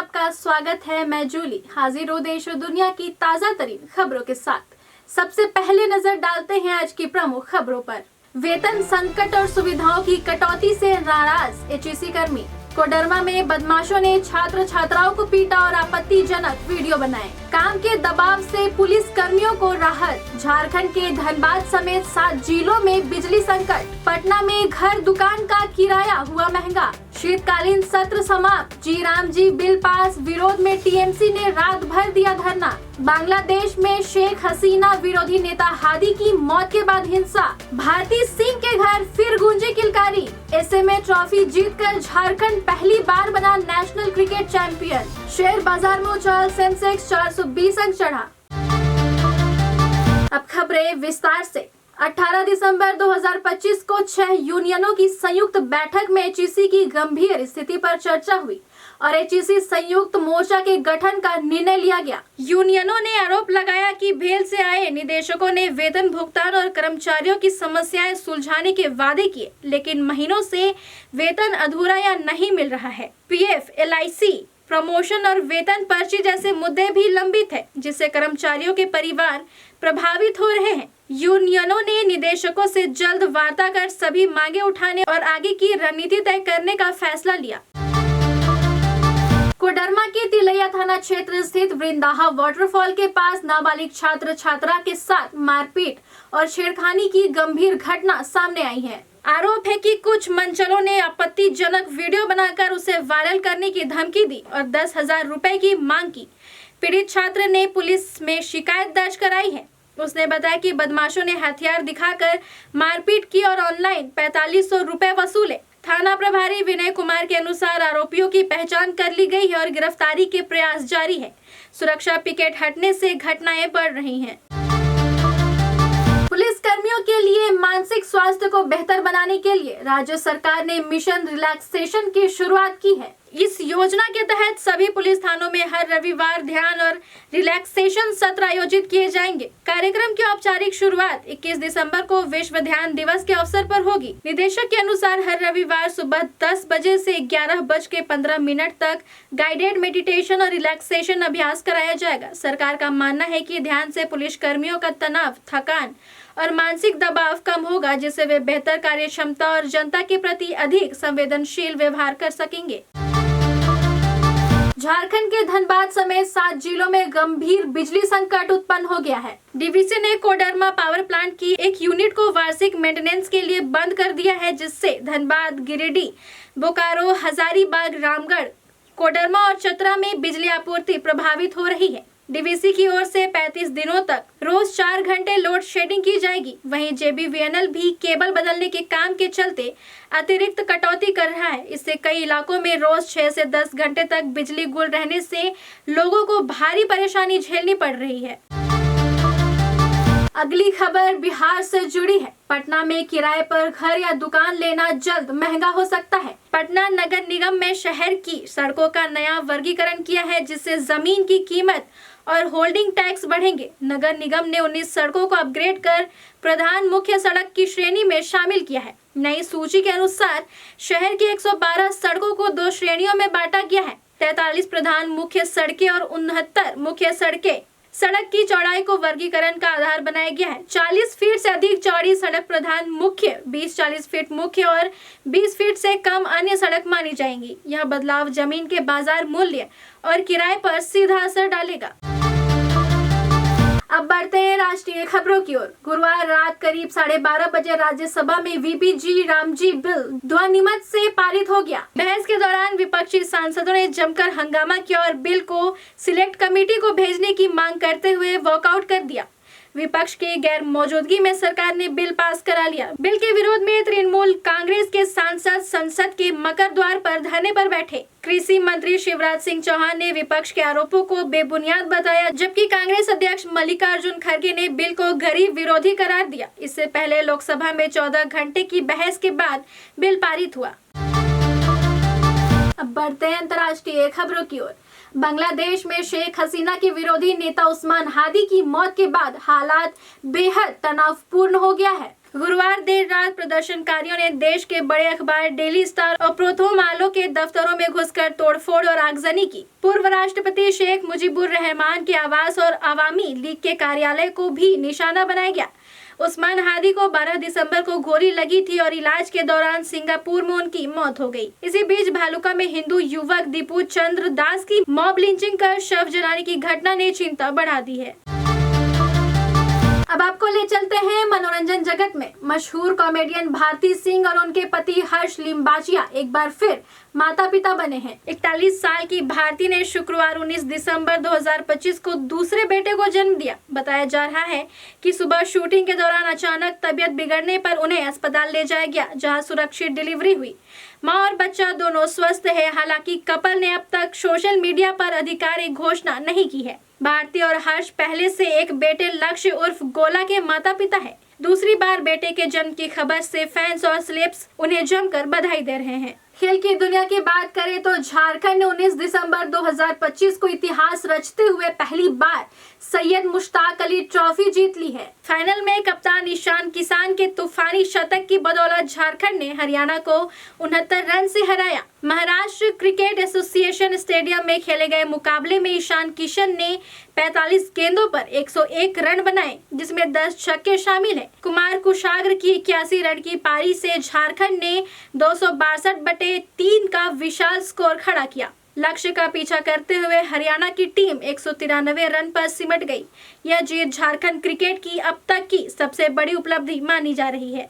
आपका स्वागत है। मैं जूली हाजिर हूँ देश और दुनिया की ताजा तरीन खबरों के साथ। सबसे पहले नजर डालते हैं आज की प्रमुख खबरों पर। वेतन संकट और सुविधाओं की कटौती से नाराज एचईसी कर्मी। कोडरमा में बदमाशों ने छात्र छात्राओं को पीटा और आपत्तिजनक वीडियो बनाए। काम के दबाव से पुलिस कर्मियों को राहत। झारखंड के धनबाद समेत 7 जिलों में बिजली संकट। पटना में घर दुकान का किराया हुआ महंगा। शीतकालीन सत्र समाप्त। जी राम जी बिल पास। विरोध में टीएमसी ने रात भर दिया धरना। बांग्लादेश में शेख हसीना विरोधी नेता हादी की मौत के बाद हिंसा। भारती सिंह के घर फिर गूंजी किलकारी। एसएमए ट्रॉफी जीतकर झारखंड पहली बार बना नेशनल क्रिकेट चैंपियन। शेयर बाजार में उछाल। सेंसेक्स 420 अंक चढ़ा। अब खबरें विस्तार से। 18 दिसंबर 2025 को 6 यूनियनों की संयुक्त बैठक में एचईसी की गंभीर स्थिति पर चर्चा हुई और एचईसी संयुक्त मोर्चा के गठन का निर्णय लिया गया। यूनियनों ने आरोप लगाया कि भेल से आए निदेशकों ने वेतन भुगतान और कर्मचारियों की समस्याएं सुलझाने के वादे किए, लेकिन महीनों से वेतन अधूरा या नहीं मिल रहा है। पीएफ, एलआईसी, प्रमोशन और वेतन पर्ची जैसे मुद्दे भी लंबित है, जिससे कर्मचारियों के परिवार प्रभावित हो रहे हैं। यूनियनों ने निदेशकों से जल्द वार्ता कर सभी मांगे उठाने और आगे की रणनीति तय करने का फैसला लिया। कोडरमा के तिलैया थाना क्षेत्र स्थित वृंदाहा वाटरफॉल के पास नाबालिग छात्र छात्रा के साथ मारपीट और छेड़खानी की गंभीर घटना सामने आई है। आरोप है कि कुछ मंचलों ने आपत्तिजनक वीडियो बनाकर उसे वायरल करने की धमकी दी और 10,000 रुपए की मांग की। पीड़ित छात्र ने पुलिस में शिकायत दर्ज कराई है। उसने बताया कि बदमाशों ने हथियार दिखाकर मारपीट की और ऑनलाइन 4500 रुपए वसूले। थाना प्रभारी विनय कुमार के अनुसार आरोपियों की पहचान कर ली गई है और गिरफ्तारी के प्रयास जारी है। सुरक्षा पिकेट हटने से घटनाएं बढ़ रही हैं। पुलिस कर्मियों के लिए मानसिक स्वास्थ्य को बेहतर बनाने के लिए राज्य सरकार ने मिशन रिलैक्सेशन की शुरुआत की है। इस योजना के तहत सभी पुलिस थानों में हर रविवार ध्यान और रिलैक्सेशन सत्र आयोजित किए जाएंगे। कार्यक्रम की औपचारिक शुरुआत 21 दिसंबर को विश्व ध्यान दिवस के अवसर पर होगी। निदेशक के अनुसार हर रविवार सुबह 10 बजे से 11:15 तक गाइडेड मेडिटेशन और रिलैक्सेशन अभ्यास कराया जाएगा। सरकार का मानना है कि ध्यान से पुलिस कर्मियों का तनाव, थकान और मानसिक दबाव कम होगा, जिससे वे बेहतर कार्य क्षमता और जनता के प्रति अधिक संवेदनशील व्यवहार कर सकेंगे। झारखंड के धनबाद समेत 7 जिलों में गंभीर बिजली संकट उत्पन्न हो गया है। डीवीसी ने कोडरमा पावर प्लांट की एक यूनिट को वार्षिक मेंटेनेंस के लिए बंद कर दिया है, जिससे धनबाद, गिरिडीह, बोकारो, हजारीबाग, रामगढ़, कोडरमा और चतरा में बिजली आपूर्ति प्रभावित हो रही है। डीवीसी की ओर से 35 दिनों तक रोज 4 घंटे लोड शेडिंग की जाएगी। वहीं जेबीवीएनएल भी केबल बदलने के काम के चलते अतिरिक्त कटौती कर रहा है। इससे कई इलाकों में रोज 6 से 10 घंटे तक बिजली गुल रहने से लोगों को भारी परेशानी झेलनी पड़ रही है। अगली खबर बिहार से जुड़ी है। पटना में किराए पर घर या दुकान लेना जल्द महंगा हो सकता है। पटना नगर निगम में शहर की सड़कों का नया वर्गीकरण किया है, जिससे जमीन की कीमत और होल्डिंग टैक्स बढ़ेंगे। नगर निगम ने 19 सड़कों को अपग्रेड कर प्रधान मुख्य सड़क की श्रेणी में शामिल किया है। नई सूची के अनुसार शहर की 112 सड़कों को 2 श्रेणियों में बांटा गया है। 43 प्रधान मुख्य सड़कें और 69 मुख्य सड़कें। सड़क की चौड़ाई को वर्गीकरण का आधार बनाया गया है। 40 फीट से अधिक चौड़ी सड़क प्रधान मुख्य, 20-40 फीट मुख्य और 20 फीट से कम अन्य सड़क मानी जाएंगी। यह बदलाव जमीन के बाजार मूल्य और किराए पर सीधा असर डालेगा। अब बढ़ते हैं राष्ट्रीय खबरों की ओर। गुरुवार रात करीब 12:30 बजे राज्यसभा में वीपी जी रामजी बिल ध्वनिमत से पारित हो गया। बहस के दौरान विपक्षी सांसदों ने जमकर हंगामा किया और बिल को सिलेक्ट कमेटी को भेजने की मांग करते हुए वॉकआउट कर दिया। विपक्ष की गैर मौजूदगी में सरकार ने बिल पास करा लिया। बिल के विरोध में तृणमूल कांग्रेस के सांसद संसद के मकर द्वार पर धरने पर बैठे। कृषि मंत्री शिवराज सिंह चौहान ने विपक्ष के आरोपों को बेबुनियाद बताया, जबकि कांग्रेस अध्यक्ष मल्लिकार्जुन खड़गे ने बिल को गरीब विरोधी करार दिया। इससे पहले लोकसभा में 14 घंटे की बहस के बाद बिल पारित हुआ। अब बढ़ते हैं अंतर्राष्ट्रीय खबरों की ओर। बांग्लादेश में शेख हसीना के विरोधी नेता उस्मान हादी की मौत के बाद हालात बेहद तनावपूर्ण हो गया है। गुरुवार देर रात प्रदर्शनकारियों ने देश के बड़े अखबार डेली स्टार और प्रथम आलो के दफ्तरों में घुसकर तोड़फोड़ और आगजनी की। पूर्व राष्ट्रपति शेख मुजीबुर रहमान के आवास और अवामी लीग के कार्यालय को भी निशाना बनाया गया। उस्मान हादी को 12 दिसंबर को गोली लगी थी और इलाज के दौरान सिंगापुर में उनकी मौत हो गई। इसी बीच भालुका में हिंदू युवक दीपू चंद्र दास की मॉब लिंचिंग कर शव जलाने की घटना ने चिंता बढ़ा दी है। अब आपको ले चलते हैं मनोरंजन जगत में। मशहूर कॉमेडियन भारती सिंह और उनके पति हर्ष लिम्बाचिया एक बार फिर माता पिता बने हैं। 41 साल की भारती ने शुक्रवार 19 दिसंबर 2025 को दूसरे बेटे को जन्म दिया। बताया जा रहा है कि सुबह शूटिंग के दौरान अचानक तबीयत बिगड़ने पर उन्हें अस्पताल ले जाया गया, जहां सुरक्षित डिलीवरी हुई। मां और बच्चा दोनों स्वस्थ है। हालांकि कपल ने अब तक सोशल मीडिया पर आधिकारिक घोषणा नहीं की है। भारती और हर्ष पहले से एक बेटे लक्ष्य उर्फ गोला के माता पिता है। दूसरी बार बेटे के जन्म की खबर से फैंस और सेलेब्स उन्हें जमकर बधाई दे रहे हैं। खेल की दुनिया की बात करें तो झारखंड ने 19 दिसंबर 2025 को इतिहास रचते हुए पहली बार सैयद मुश्ताक अली ट्रॉफी जीत ली है। फाइनल में कप्तान ईशान किसान के तूफानी शतक की बदौलत झारखंड ने हरियाणा को 69 रन से हराया। महाराष्ट्र क्रिकेट एसोसिएशन स्टेडियम में खेले गए मुकाबले में ईशान किशन ने 45 गेंदों पर 101 रन बनाए, जिसमें 10 छक्के शामिल हैं। कुमार कुशाग्र की 81 रन की पारी से झारखंड ने 262/3 का विशाल स्कोर खड़ा किया। लक्ष्य का पीछा करते हुए हरियाणा की टीम 193 रन पर सिमट गई। यह जीत झारखंड क्रिकेट की अब तक की सबसे बड़ी उपलब्धि मानी जा रही है।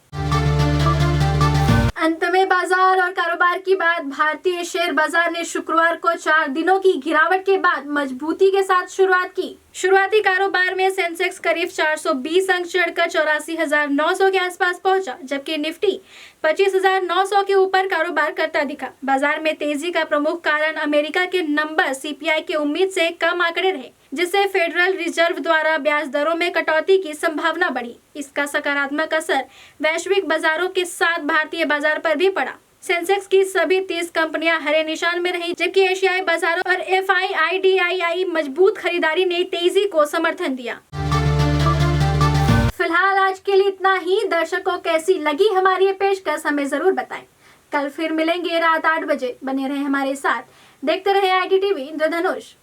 अंत में बाजार और कारोबार की बात। भारतीय शेयर बाजार ने शुक्रवार को 4 दिनों की गिरावट के बाद मजबूती के साथ शुरुआत की। शुरुआती कारोबार में सेंसेक्स करीब 420 अंक चढ़कर 84,900 के आसपास पहुंचा, जबकि निफ्टी 25,900 के ऊपर कारोबार करता दिखा। बाजार में तेजी का प्रमुख कारण अमेरिका के नंबर सीपीआई के उम्मीद से कम आंकड़े रहे, जिससे फेडरल रिजर्व द्वारा ब्याज दरों में कटौती की संभावना बढ़ी। इसका सकारात्मक असर वैश्विक बाजारों के साथ भारतीय बाजार पर भी पड़ा। सेंसेक्स की सभी 30 कंपनियां हरे निशान में रहीं, जबकि एशियाई बाजारों और FIDII मजबूत खरीदारी ने तेजी को समर्थन दिया। फिलहाल आज के लिए इतना ही। दर्शकों, कैसी लगी हमारी ये पेशकश हमें जरूर बताएं। कल फिर मिलेंगे रात 8 बजे। बने रहे हमारे साथ, देखते रहे ITTV इंद्रधनुष।